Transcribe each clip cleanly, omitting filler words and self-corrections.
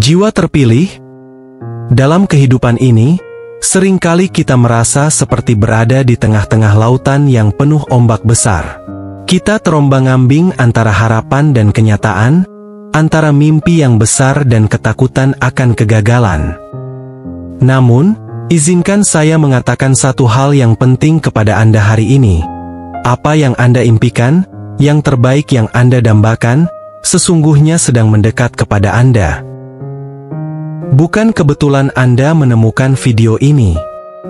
Jiwa terpilih. Dalam kehidupan ini, seringkali kita merasa seperti berada di tengah-tengah lautan yang penuh ombak besar. Kita terombang-ambing antara harapan dan kenyataan, antara mimpi yang besar dan ketakutan akan kegagalan. Namun, izinkan saya mengatakan satu hal yang penting kepada Anda hari ini. Apa yang Anda impikan, yang terbaik yang Anda dambakan, sesungguhnya sedang mendekat kepada Anda. Bukan kebetulan Anda menemukan video ini.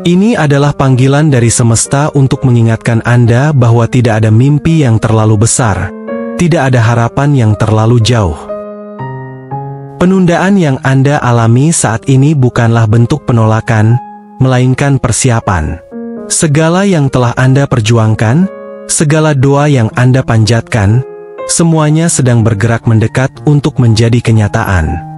Ini adalah panggilan dari semesta untuk mengingatkan Anda bahwa tidak ada mimpi yang terlalu besar, tidak ada harapan yang terlalu jauh. Penundaan yang Anda alami saat ini bukanlah bentuk penolakan, melainkan persiapan. Segala yang telah Anda perjuangkan, segala doa yang Anda panjatkan, semuanya sedang bergerak mendekat untuk menjadi kenyataan.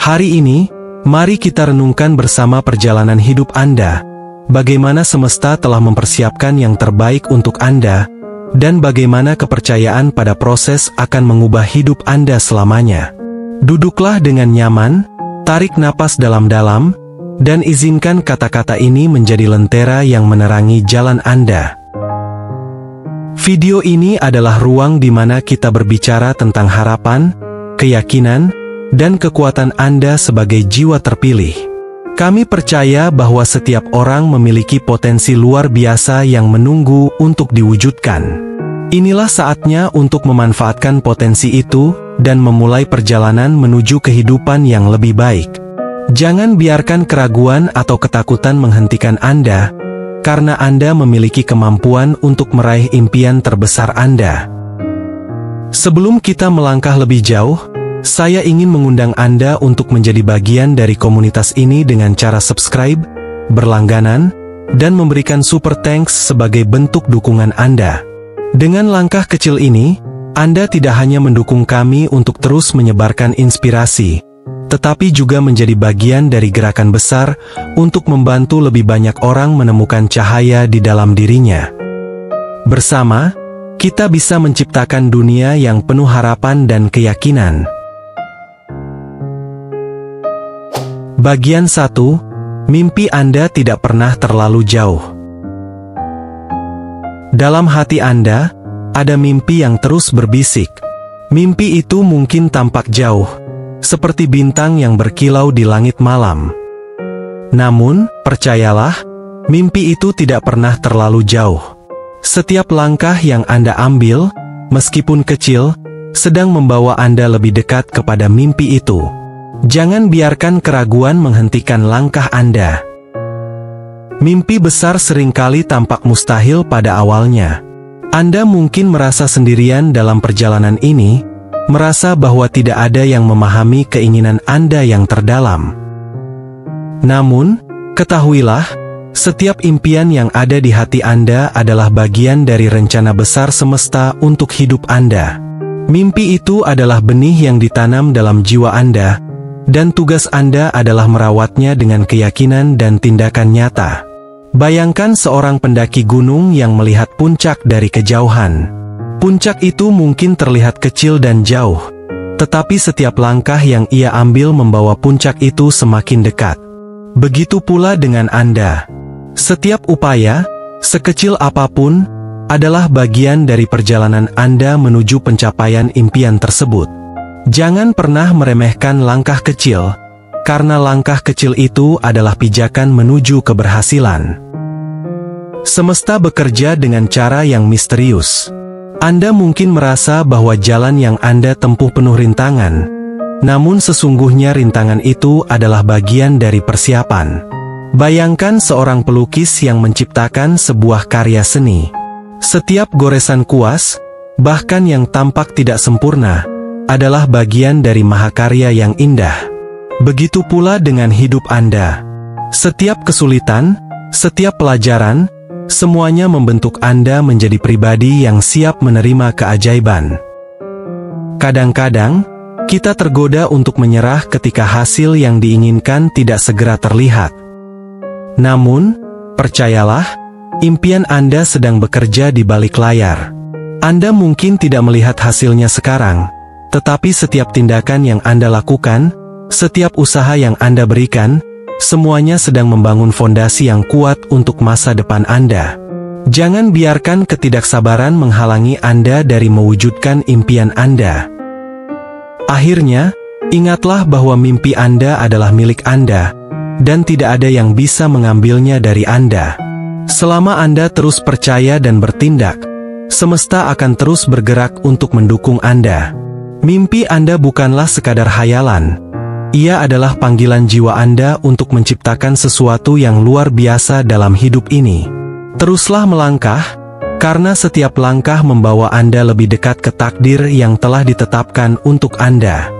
Hari ini, mari kita renungkan bersama perjalanan hidup Anda, bagaimana semesta telah mempersiapkan yang terbaik untuk Anda, dan bagaimana kepercayaan pada proses akan mengubah hidup Anda selamanya. Duduklah dengan nyaman, tarik napas dalam-dalam, dan izinkan kata-kata ini menjadi lentera yang menerangi jalan Anda. Video ini adalah ruang di mana kita berbicara tentang harapan, keyakinan, dan kekuatan Anda sebagai jiwa terpilih. Kami percaya bahwa setiap orang memiliki potensi luar biasa yang menunggu untuk diwujudkan. Inilah saatnya untuk memanfaatkan potensi itu dan memulai perjalanan menuju kehidupan yang lebih baik. Jangan biarkan keraguan atau ketakutan menghentikan Anda, karena Anda memiliki kemampuan untuk meraih impian terbesar Anda. Sebelum kita melangkah lebih jauh, saya ingin mengundang Anda untuk menjadi bagian dari komunitas ini dengan cara subscribe, berlangganan, dan memberikan super thanks sebagai bentuk dukungan Anda. Dengan langkah kecil ini, Anda tidak hanya mendukung kami untuk terus menyebarkan inspirasi, tetapi juga menjadi bagian dari gerakan besar untuk membantu lebih banyak orang menemukan cahaya di dalam dirinya. Bersama, kita bisa menciptakan dunia yang penuh harapan dan keyakinan. Bagian 1, mimpi Anda tidak pernah terlalu jauh. Dalam hati Anda, ada mimpi yang terus berbisik. Mimpi itu mungkin tampak jauh, seperti bintang yang berkilau di langit malam. Namun, percayalah, mimpi itu tidak pernah terlalu jauh. Setiap langkah yang Anda ambil, meskipun kecil, sedang membawa Anda lebih dekat kepada mimpi itu. Jangan biarkan keraguan menghentikan langkah Anda. Mimpi besar seringkali tampak mustahil pada awalnya. Anda mungkin merasa sendirian dalam perjalanan ini, merasa bahwa tidak ada yang memahami keinginan Anda yang terdalam. Namun, ketahuilah, setiap impian yang ada di hati Anda adalah bagian dari rencana besar semesta untuk hidup Anda. Mimpi itu adalah benih yang ditanam dalam jiwa Anda, dan tugas Anda adalah merawatnya dengan keyakinan dan tindakan nyata. Bayangkan seorang pendaki gunung yang melihat puncak dari kejauhan. Puncak itu mungkin terlihat kecil dan jauh, tetapi setiap langkah yang ia ambil membawa puncak itu semakin dekat. Begitu pula dengan Anda. Setiap upaya, sekecil apapun, adalah bagian dari perjalanan Anda menuju pencapaian impian tersebut. Jangan pernah meremehkan langkah kecil, karena langkah kecil itu adalah pijakan menuju keberhasilan. Semesta bekerja dengan cara yang misterius. Anda mungkin merasa bahwa jalan yang Anda tempuh penuh rintangan, namun sesungguhnya rintangan itu adalah bagian dari persiapan. Bayangkan seorang pelukis yang menciptakan sebuah karya seni. Setiap goresan kuas, bahkan yang tampak tidak sempurna, adalah bagian dari mahakarya yang indah. Begitu pula dengan hidup Anda. Setiap kesulitan, setiap pelajaran, semuanya membentuk Anda menjadi pribadi yang siap menerima keajaiban. Kadang-kadang, kita tergoda untuk menyerah ketika hasil yang diinginkan tidak segera terlihat. Namun, percayalah, impian Anda sedang bekerja di balik layar. Anda mungkin tidak melihat hasilnya sekarang, Tetapi setiap tindakan yang Anda lakukan, setiap usaha yang Anda berikan, semuanya sedang membangun fondasi yang kuat untuk masa depan Anda. Jangan biarkan ketidaksabaran menghalangi Anda dari mewujudkan impian Anda. Akhirnya, ingatlah bahwa mimpi Anda adalah milik Anda, dan tidak ada yang bisa mengambilnya dari Anda. Selama Anda terus percaya dan bertindak, semesta akan terus bergerak untuk mendukung Anda. Mimpi Anda bukanlah sekadar hayalan. Ia adalah panggilan jiwa Anda untuk menciptakan sesuatu yang luar biasa dalam hidup ini. Teruslah melangkah, karena setiap langkah membawa Anda lebih dekat ke takdir yang telah ditetapkan untuk Anda.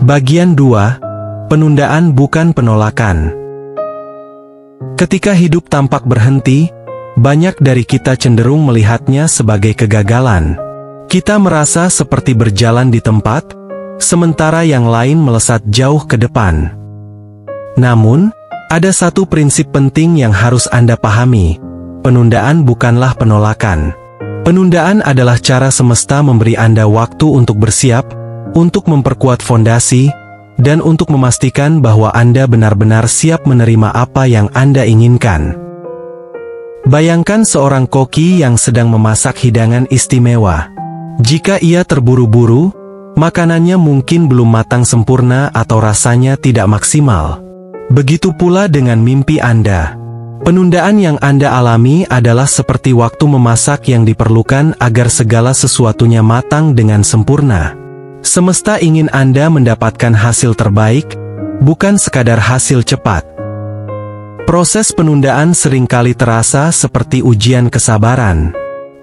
Bagian 2. Penundaan bukan penolakan. Ketika hidup tampak berhenti, banyak dari kita cenderung melihatnya sebagai kegagalan. Kita merasa seperti berjalan di tempat, sementara yang lain melesat jauh ke depan. Namun, ada satu prinsip penting yang harus Anda pahami. Penundaan bukanlah penolakan. Penundaan adalah cara semesta memberi Anda waktu untuk bersiap, untuk memperkuat fondasi, dan untuk memastikan bahwa Anda benar-benar siap menerima apa yang Anda inginkan. Bayangkan seorang koki yang sedang memasak hidangan istimewa. Jika ia terburu-buru, makanannya mungkin belum matang sempurna atau rasanya tidak maksimal. Begitu pula dengan mimpi Anda. Penundaan yang Anda alami adalah seperti waktu memasak yang diperlukan agar segala sesuatunya matang dengan sempurna. Semesta ingin Anda mendapatkan hasil terbaik, bukan sekadar hasil cepat. Proses penundaan seringkali terasa seperti ujian kesabaran.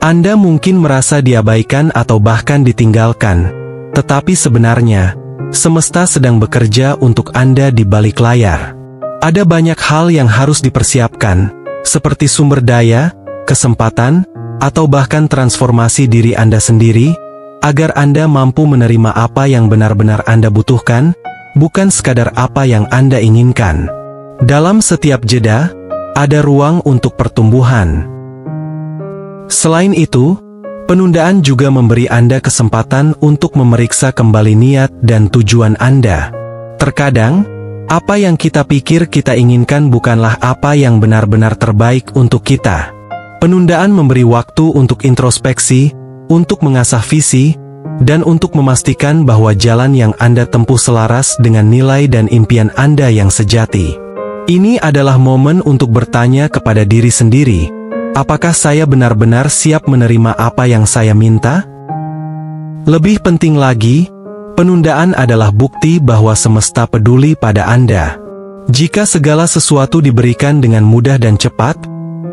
Anda mungkin merasa diabaikan atau bahkan ditinggalkan, tetapi sebenarnya, semesta sedang bekerja untuk Anda di balik layar. Ada banyak hal yang harus dipersiapkan, seperti sumber daya, kesempatan, atau bahkan transformasi diri Anda sendiri, agar Anda mampu menerima apa yang benar-benar Anda butuhkan, bukan sekadar apa yang Anda inginkan. Dalam setiap jeda, ada ruang untuk pertumbuhan. Selain itu, penundaan juga memberi Anda kesempatan untuk memeriksa kembali niat dan tujuan Anda. Terkadang, apa yang kita pikir kita inginkan bukanlah apa yang benar-benar terbaik untuk kita. Penundaan memberi waktu untuk introspeksi, untuk mengasah visi, dan untuk memastikan bahwa jalan yang Anda tempuh selaras dengan nilai dan impian Anda yang sejati. Ini adalah momen untuk bertanya kepada diri sendiri. Apakah saya benar-benar siap menerima apa yang saya minta? Lebih penting lagi, penundaan adalah bukti bahwa semesta peduli pada Anda. Jika segala sesuatu diberikan dengan mudah dan cepat,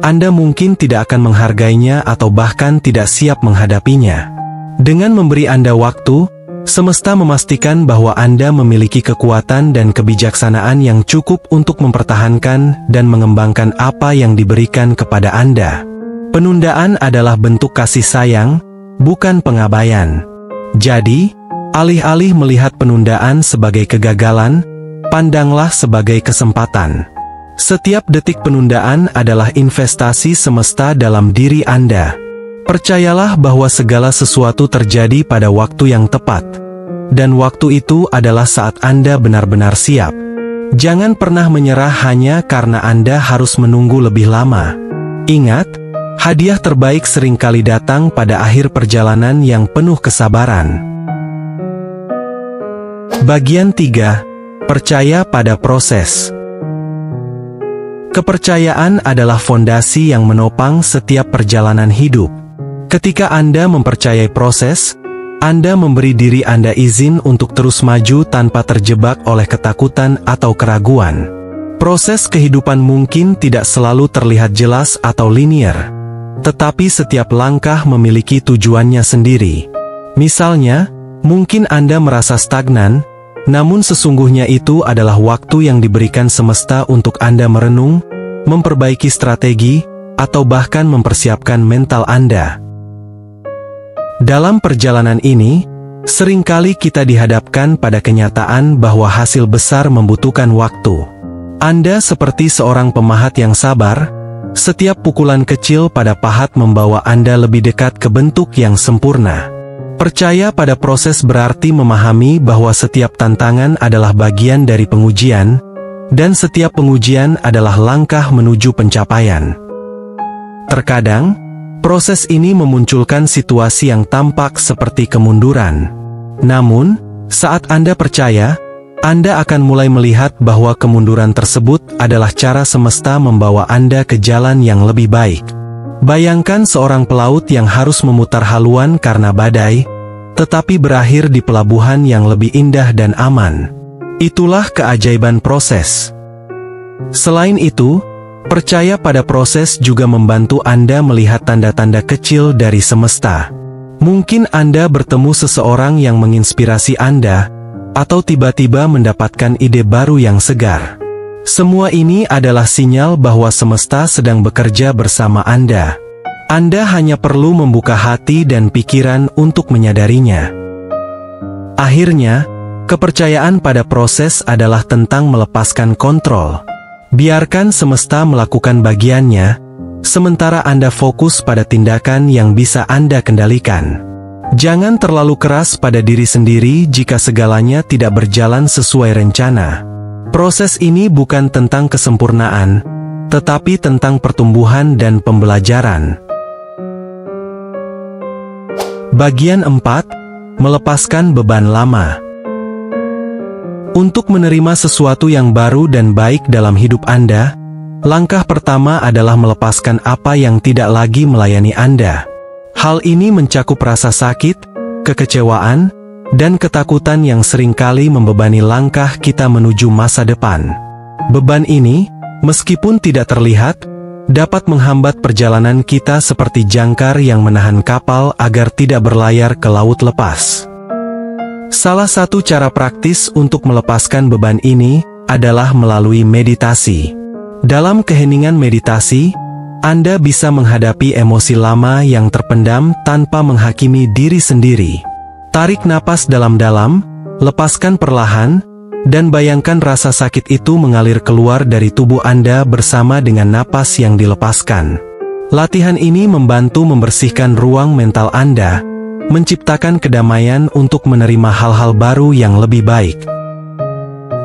Anda mungkin tidak akan menghargainya atau bahkan tidak siap menghadapinya. Dengan memberi Anda waktu, semesta memastikan bahwa Anda memiliki kekuatan dan kebijaksanaan yang cukup untuk mempertahankan dan mengembangkan apa yang diberikan kepada Anda. Penundaan adalah bentuk kasih sayang, bukan pengabaian. Jadi, alih-alih melihat penundaan sebagai kegagalan, pandanglah sebagai kesempatan. Setiap detik penundaan adalah investasi semesta dalam diri Anda. Percayalah bahwa segala sesuatu terjadi pada waktu yang tepat. Dan waktu itu adalah saat Anda benar-benar siap. Jangan pernah menyerah hanya karena Anda harus menunggu lebih lama. Ingat, hadiah terbaik seringkali datang pada akhir perjalanan yang penuh kesabaran. Bagian 3. Percaya pada proses. Kepercayaan adalah fondasi yang menopang setiap perjalanan hidup. Ketika Anda mempercayai proses, Anda memberi diri Anda izin untuk terus maju tanpa terjebak oleh ketakutan atau keraguan. Proses kehidupan mungkin tidak selalu terlihat jelas atau linear, tetapi setiap langkah memiliki tujuannya sendiri. Misalnya, mungkin Anda merasa stagnan, namun sesungguhnya itu adalah waktu yang diberikan semesta untuk Anda merenung, memperbaiki strategi, atau bahkan mempersiapkan mental Anda. Dalam perjalanan ini, seringkali kita dihadapkan pada kenyataan bahwa hasil besar membutuhkan waktu. Anda seperti seorang pemahat yang sabar, setiap pukulan kecil pada pahat membawa Anda lebih dekat ke bentuk yang sempurna. Percaya pada proses berarti memahami bahwa setiap tantangan adalah bagian dari pengujian, dan setiap pengujian adalah langkah menuju pencapaian. Terkadang, proses ini memunculkan situasi yang tampak seperti kemunduran. Namun, saat Anda percaya, Anda akan mulai melihat bahwa kemunduran tersebut adalah cara semesta membawa Anda ke jalan yang lebih baik. Bayangkan seorang pelaut yang harus memutar haluan karena badai, tetapi berakhir di pelabuhan yang lebih indah dan aman. Itulah keajaiban proses. Selain itu, percaya pada proses juga membantu Anda melihat tanda-tanda kecil dari semesta. Mungkin Anda bertemu seseorang yang menginspirasi Anda, atau tiba-tiba mendapatkan ide baru yang segar. Semua ini adalah sinyal bahwa semesta sedang bekerja bersama Anda. Anda hanya perlu membuka hati dan pikiran untuk menyadarinya. Akhirnya, kepercayaan pada proses adalah tentang melepaskan kontrol. Biarkan semesta melakukan bagiannya, sementara Anda fokus pada tindakan yang bisa Anda kendalikan. Jangan terlalu keras pada diri sendiri jika segalanya tidak berjalan sesuai rencana. Proses ini bukan tentang kesempurnaan, tetapi tentang pertumbuhan dan pembelajaran. Bagian 4. Melepaskan beban lama. Untuk menerima sesuatu yang baru dan baik dalam hidup Anda, langkah pertama adalah melepaskan apa yang tidak lagi melayani Anda. Hal ini mencakup rasa sakit, kekecewaan, dan ketakutan yang seringkali membebani langkah kita menuju masa depan. Beban ini, meskipun tidak terlihat, dapat menghambat perjalanan kita seperti jangkar yang menahan kapal agar tidak berlayar ke laut lepas. Salah satu cara praktis untuk melepaskan beban ini adalah melalui meditasi. Dalam keheningan meditasi, Anda bisa menghadapi emosi lama yang terpendam tanpa menghakimi diri sendiri. Tarik napas dalam-dalam, lepaskan perlahan, dan bayangkan rasa sakit itu mengalir keluar dari tubuh Anda bersama dengan napas yang dilepaskan. Latihan ini membantu membersihkan ruang mental Anda, menciptakan kedamaian untuk menerima hal-hal baru yang lebih baik.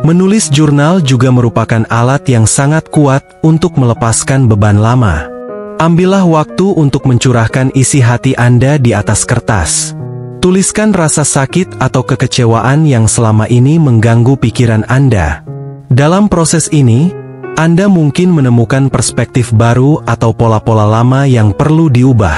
Menulis jurnal juga merupakan alat yang sangat kuat untuk melepaskan beban lama. Ambillah waktu untuk mencurahkan isi hati Anda di atas kertas. Tuliskan rasa sakit atau kekecewaan yang selama ini mengganggu pikiran Anda. Dalam proses ini, Anda mungkin menemukan perspektif baru atau pola-pola lama yang perlu diubah.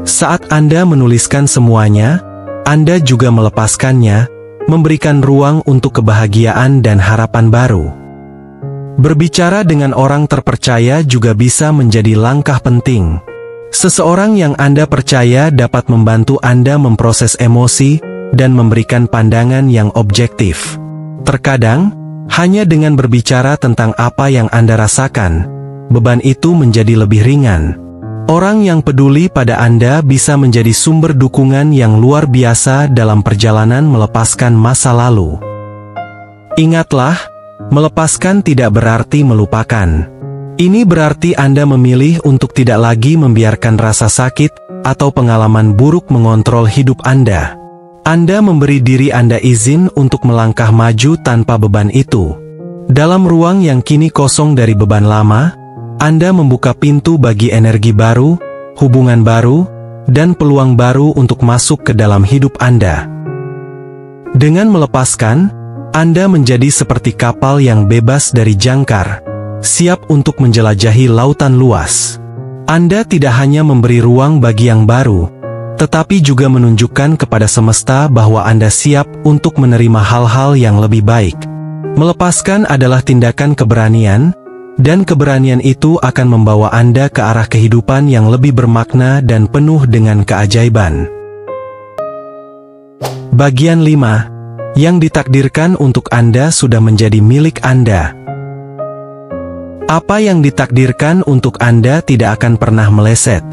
Saat Anda menuliskan semuanya, Anda juga melepaskannya, memberikan ruang untuk kebahagiaan dan harapan baru. Berbicara dengan orang terpercaya juga bisa menjadi langkah penting. Seseorang yang Anda percaya dapat membantu Anda memproses emosi dan memberikan pandangan yang objektif. Terkadang, hanya dengan berbicara tentang apa yang Anda rasakan, beban itu menjadi lebih ringan. Orang yang peduli pada Anda bisa menjadi sumber dukungan yang luar biasa dalam perjalanan melepaskan masa lalu. Ingatlah, melepaskan tidak berarti melupakan. Ini berarti Anda memilih untuk tidak lagi membiarkan rasa sakit atau pengalaman buruk mengontrol hidup Anda. Anda memberi diri Anda izin untuk melangkah maju tanpa beban itu. Dalam ruang yang kini kosong dari beban lama, Anda membuka pintu bagi energi baru, hubungan baru, dan peluang baru untuk masuk ke dalam hidup Anda. Dengan melepaskan, Anda menjadi seperti kapal yang bebas dari jangkar, siap untuk menjelajahi lautan luas. Anda tidak hanya memberi ruang bagi yang baru, tetapi juga menunjukkan kepada semesta bahwa Anda siap untuk menerima hal-hal yang lebih baik. Melepaskan adalah tindakan keberanian, dan keberanian itu akan membawa Anda ke arah kehidupan yang lebih bermakna dan penuh dengan keajaiban. Bagian 5. Yang ditakdirkan untuk Anda sudah menjadi milik Anda. Apa yang ditakdirkan untuk Anda tidak akan pernah meleset.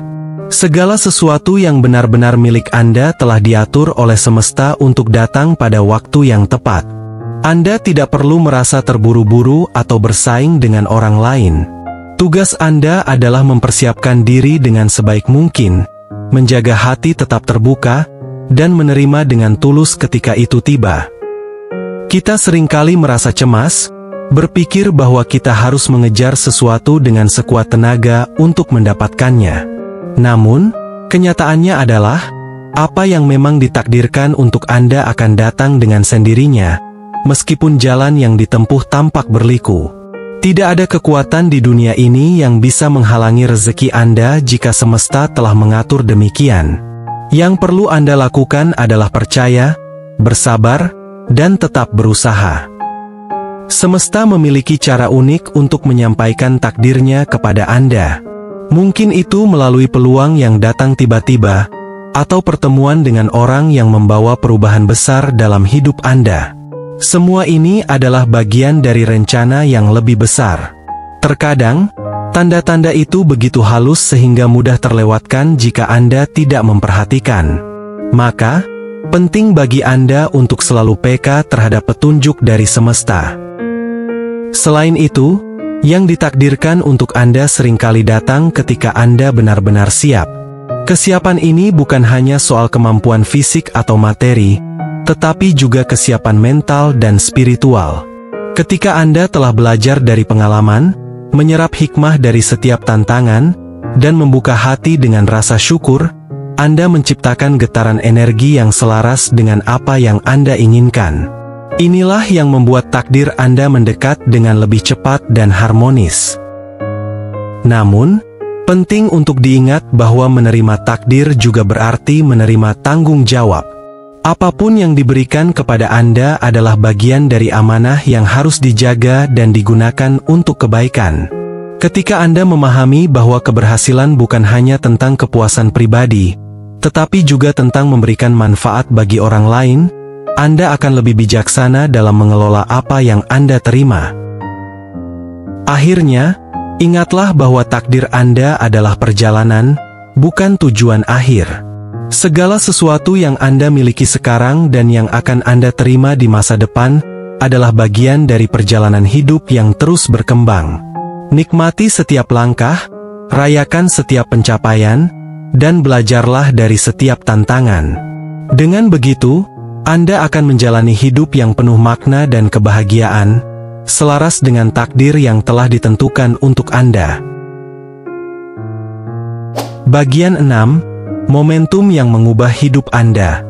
Segala sesuatu yang benar-benar milik Anda telah diatur oleh semesta untuk datang pada waktu yang tepat. Anda tidak perlu merasa terburu-buru atau bersaing dengan orang lain. Tugas Anda adalah mempersiapkan diri dengan sebaik mungkin, menjaga hati tetap terbuka, dan menerima dengan tulus ketika itu tiba. Kita seringkali merasa cemas, berpikir bahwa kita harus mengejar sesuatu dengan sekuat tenaga untuk mendapatkannya. Namun, kenyataannya adalah, apa yang memang ditakdirkan untuk Anda akan datang dengan sendirinya, meskipun jalan yang ditempuh tampak berliku. Tidak ada kekuatan di dunia ini yang bisa menghalangi rezeki Anda jika semesta telah mengatur demikian. Yang perlu Anda lakukan adalah percaya, bersabar, dan tetap berusaha. Semesta memiliki cara unik untuk menyampaikan takdirnya kepada Anda. Mungkin itu melalui peluang yang datang tiba-tiba, atau pertemuan dengan orang yang membawa perubahan besar dalam hidup Anda. Semua ini adalah bagian dari rencana yang lebih besar. Terkadang, tanda-tanda itu begitu halus sehingga mudah terlewatkan jika Anda tidak memperhatikan. Maka, penting bagi Anda untuk selalu peka terhadap petunjuk dari semesta. Selain itu, yang ditakdirkan untuk Anda seringkali datang ketika Anda benar-benar siap. Kesiapan ini bukan hanya soal kemampuan fisik atau materi, tetapi juga kesiapan mental dan spiritual. Ketika Anda telah belajar dari pengalaman, menyerap hikmah dari setiap tantangan, dan membuka hati dengan rasa syukur, Anda menciptakan getaran energi yang selaras dengan apa yang Anda inginkan. Inilah yang membuat takdir Anda mendekat dengan lebih cepat dan harmonis. Namun, penting untuk diingat bahwa menerima takdir juga berarti menerima tanggung jawab. Apapun yang diberikan kepada Anda adalah bagian dari amanah yang harus dijaga dan digunakan untuk kebaikan. Ketika Anda memahami bahwa keberhasilan bukan hanya tentang kepuasan pribadi, tetapi juga tentang memberikan manfaat bagi orang lain, Anda akan lebih bijaksana dalam mengelola apa yang Anda terima. Akhirnya, ingatlah bahwa takdir Anda adalah perjalanan, bukan tujuan akhir. Segala sesuatu yang Anda miliki sekarang dan yang akan Anda terima di masa depan adalah bagian dari perjalanan hidup yang terus berkembang. Nikmati setiap langkah, rayakan setiap pencapaian, dan belajarlah dari setiap tantangan. Dengan begitu, Anda akan menjalani hidup yang penuh makna dan kebahagiaan, selaras dengan takdir yang telah ditentukan untuk Anda. Bagian 6. Momentum yang mengubah hidup Anda.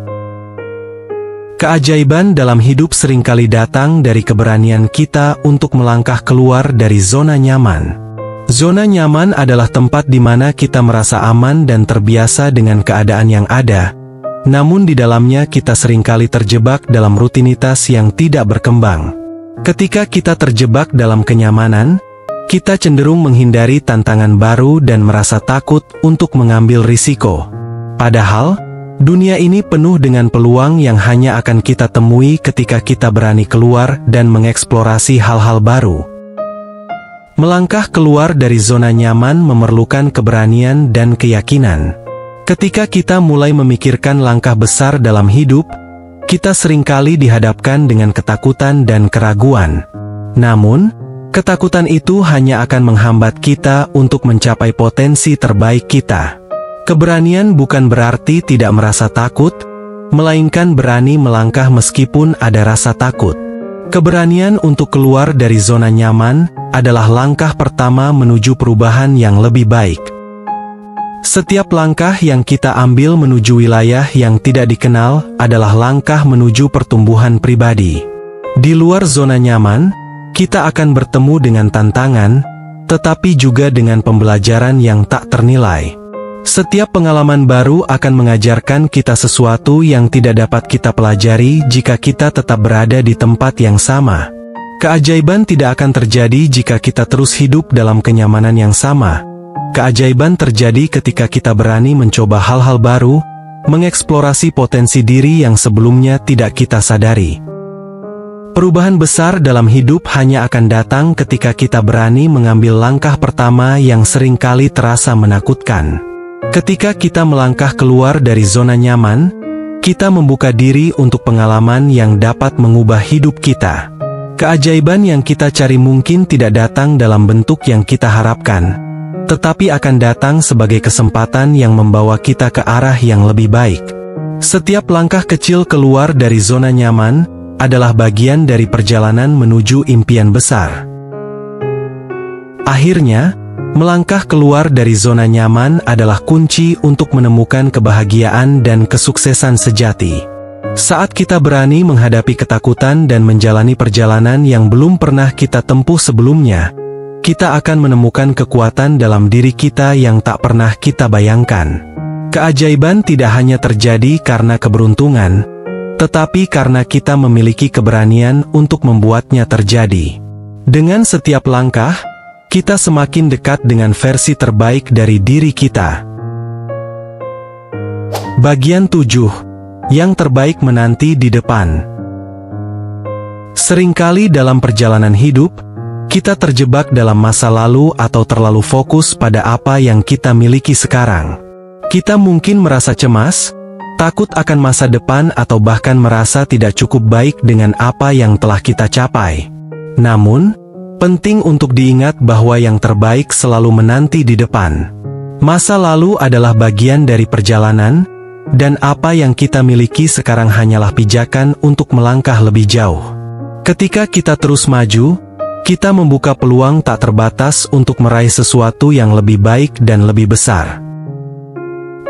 Keajaiban dalam hidup seringkali datang dari keberanian kita untuk melangkah keluar dari zona nyaman. Zona nyaman adalah tempat di mana kita merasa aman dan terbiasa dengan keadaan yang ada, namun di dalamnya kita seringkali terjebak dalam rutinitas yang tidak berkembang. Ketika kita terjebak dalam kenyamanan, kita cenderung menghindari tantangan baru dan merasa takut untuk mengambil risiko. Padahal, dunia ini penuh dengan peluang yang hanya akan kita temui ketika kita berani keluar dan mengeksplorasi hal-hal baru. Melangkah keluar dari zona nyaman memerlukan keberanian dan keyakinan. Ketika kita mulai memikirkan langkah besar dalam hidup, kita seringkali dihadapkan dengan ketakutan dan keraguan. Namun, ketakutan itu hanya akan menghambat kita untuk mencapai potensi terbaik kita. Keberanian bukan berarti tidak merasa takut, melainkan berani melangkah meskipun ada rasa takut. Keberanian untuk keluar dari zona nyaman adalah langkah pertama menuju perubahan yang lebih baik. Setiap langkah yang kita ambil menuju wilayah yang tidak dikenal adalah langkah menuju pertumbuhan pribadi. Di luar zona nyaman, kita akan bertemu dengan tantangan, tetapi juga dengan pembelajaran yang tak ternilai. Setiap pengalaman baru akan mengajarkan kita sesuatu yang tidak dapat kita pelajari jika kita tetap berada di tempat yang sama. Keajaiban tidak akan terjadi jika kita terus hidup dalam kenyamanan yang sama. Keajaiban terjadi ketika kita berani mencoba hal-hal baru, mengeksplorasi potensi diri yang sebelumnya tidak kita sadari. Perubahan besar dalam hidup hanya akan datang ketika kita berani mengambil langkah pertama yang seringkali terasa menakutkan. Ketika kita melangkah keluar dari zona nyaman, kita membuka diri untuk pengalaman yang dapat mengubah hidup kita. Keajaiban yang kita cari mungkin tidak datang dalam bentuk yang kita harapkan, tetapi akan datang sebagai kesempatan yang membawa kita ke arah yang lebih baik. Setiap langkah kecil keluar dari zona nyaman adalah bagian dari perjalanan menuju impian besar. Akhirnya, melangkah keluar dari zona nyaman adalah kunci untuk menemukan kebahagiaan dan kesuksesan sejati. Saat kita berani menghadapi ketakutan dan menjalani perjalanan yang belum pernah kita tempuh sebelumnya, kita akan menemukan kekuatan dalam diri kita yang tak pernah kita bayangkan. Keajaiban tidak hanya terjadi karena keberuntungan, tetapi karena kita memiliki keberanian untuk membuatnya terjadi. Dengan setiap langkah, kita semakin dekat dengan versi terbaik dari diri kita. Bagian 7. Yang terbaik menanti di depan. Seringkali dalam perjalanan hidup, kita terjebak dalam masa lalu atau terlalu fokus pada apa yang kita miliki sekarang. Kita mungkin merasa cemas, takut akan masa depan atau bahkan merasa tidak cukup baik dengan apa yang telah kita capai. Namun, penting untuk diingat bahwa yang terbaik selalu menanti di depan. Masa lalu adalah bagian dari perjalanan, dan apa yang kita miliki sekarang hanyalah pijakan untuk melangkah lebih jauh. Ketika kita terus maju, kita membuka peluang tak terbatas untuk meraih sesuatu yang lebih baik dan lebih besar.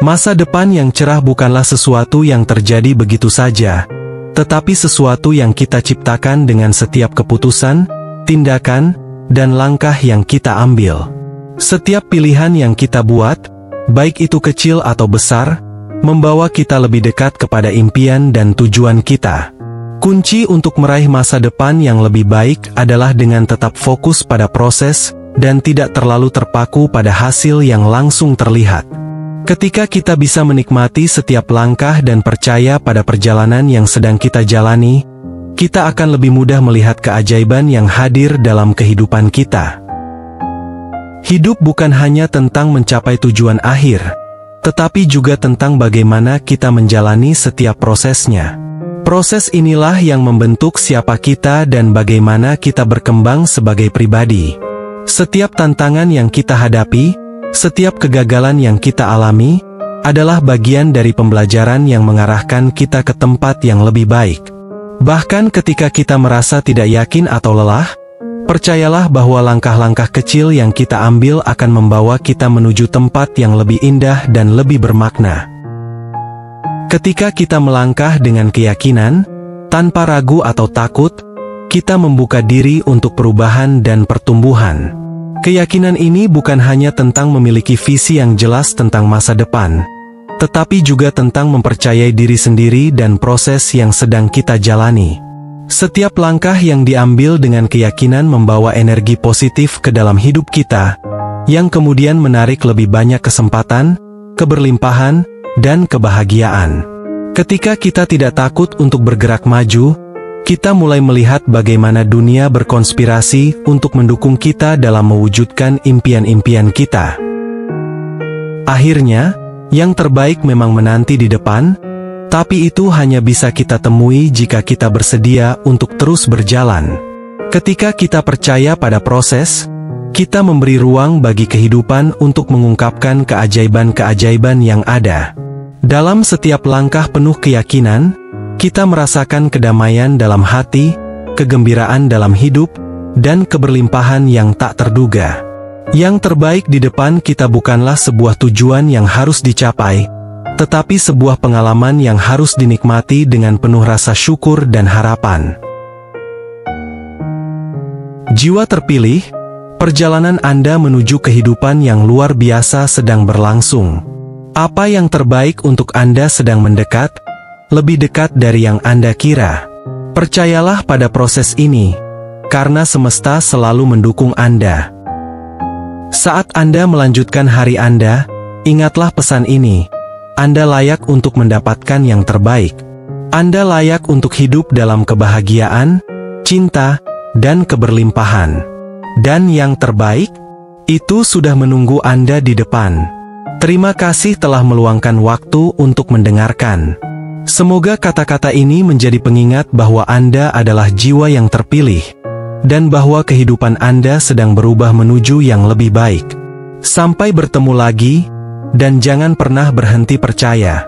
Masa depan yang cerah bukanlah sesuatu yang terjadi begitu saja, tetapi sesuatu yang kita ciptakan dengan setiap keputusan, tindakan, dan langkah yang kita ambil. Setiap pilihan yang kita buat, baik itu kecil atau besar, membawa kita lebih dekat kepada impian dan tujuan kita. Kunci untuk meraih masa depan yang lebih baik adalah dengan tetap fokus pada proses, dan tidak terlalu terpaku pada hasil yang langsung terlihat. Ketika kita bisa menikmati setiap langkah dan percaya pada perjalanan yang sedang kita jalani, kita akan lebih mudah melihat keajaiban yang hadir dalam kehidupan kita. Hidup bukan hanya tentang mencapai tujuan akhir, tetapi juga tentang bagaimana kita menjalani setiap prosesnya. Proses inilah yang membentuk siapa kita dan bagaimana kita berkembang sebagai pribadi. Setiap tantangan yang kita hadapi, setiap kegagalan yang kita alami, adalah bagian dari pembelajaran yang mengarahkan kita ke tempat yang lebih baik. Bahkan ketika kita merasa tidak yakin atau lelah, percayalah bahwa langkah-langkah kecil yang kita ambil akan membawa kita menuju tempat yang lebih indah dan lebih bermakna. Ketika kita melangkah dengan keyakinan, tanpa ragu atau takut, kita membuka diri untuk perubahan dan pertumbuhan. Keyakinan ini bukan hanya tentang memiliki visi yang jelas tentang masa depan, tetapi juga tentang mempercayai diri sendiri dan proses yang sedang kita jalani. Setiap langkah yang diambil dengan keyakinan membawa energi positif ke dalam hidup kita, yang kemudian menarik lebih banyak kesempatan, keberlimpahan, dan kebahagiaan. Ketika kita tidak takut untuk bergerak maju, kita mulai melihat bagaimana dunia berkonspirasi untuk mendukung kita dalam mewujudkan impian-impian kita. Akhirnya, yang terbaik memang menanti di depan, tapi itu hanya bisa kita temui jika kita bersedia untuk terus berjalan. Ketika kita percaya pada proses, kita memberi ruang bagi kehidupan untuk mengungkapkan keajaiban-keajaiban yang ada. Dalam setiap langkah penuh keyakinan, kita merasakan kedamaian dalam hati, kegembiraan dalam hidup, dan keberlimpahan yang tak terduga. Yang terbaik di depan kita bukanlah sebuah tujuan yang harus dicapai, tetapi sebuah pengalaman yang harus dinikmati dengan penuh rasa syukur dan harapan. Jiwa terpilih, perjalanan Anda menuju kehidupan yang luar biasa sedang berlangsung. Apa yang terbaik untuk Anda sedang mendekat, lebih dekat dari yang Anda kira. Percayalah pada proses ini, karena semesta selalu mendukung Anda. Saat Anda melanjutkan hari Anda, ingatlah pesan ini. Anda layak untuk mendapatkan yang terbaik. Anda layak untuk hidup dalam kebahagiaan, cinta, dan keberlimpahan. Dan yang terbaik, itu sudah menunggu Anda di depan. Terima kasih telah meluangkan waktu untuk mendengarkan. Semoga kata-kata ini menjadi pengingat bahwa Anda adalah jiwa yang terpilih, dan bahwa kehidupan Anda sedang berubah menuju yang lebih baik. Sampai bertemu lagi, dan jangan pernah berhenti percaya.